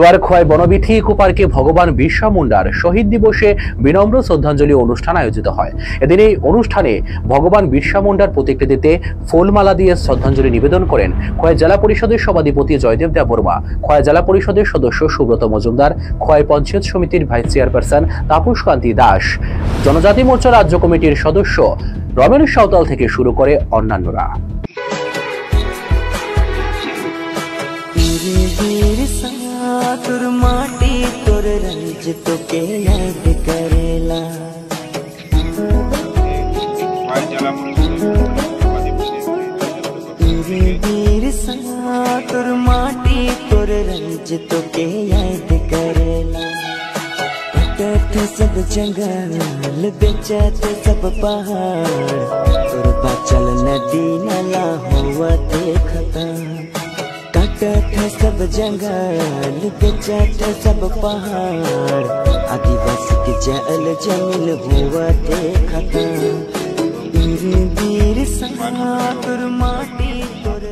চুয়ারখোয়ায় বনবিথি ইকোপার্কে ভগবান বিরসা মুন্ডার শহীদ দিবসে বিনম্র শ্রদ্ধাঞ্জলি অনুষ্ঠান আয়োজিত হয়। এদিন এই অনুষ্ঠানে ভগবান বিরসা মুন্ডার প্রতিকৃতিতে ফুলমালা দিয়ে শ্রদ্ধাঞ্জলি নিবেদন করেন খোয়াই জেলা পরিষদের সভাধিপতি জয়দেব দেববর্মা, খোয়াই জেলা পরিষদের সদস্য সুব্রত মজুমদার, খোয়াই পঞ্চায়েত সমিতির ভাইস চেয়ারপারসন তাপস কান্তি দাস, জনজাতি মোর্চা রাজ্য কমিটির সদস্য রমেন সাঁওতাল থেকে শুরু করে অন্যান্যরা। তোর মাটি তোর রঞ্জ তোকে याद करेला वीर सा তোর माटी তোর रंज তোকে याद करेला कट सब जंगल बेचत सब पहाड़ तोर बचल नदी नाला हुआ देखता सब जंगल बेचत सब पहाड़ आदिवासी के जल जमीन हुआ देखता वीर सा तोर माटी तोर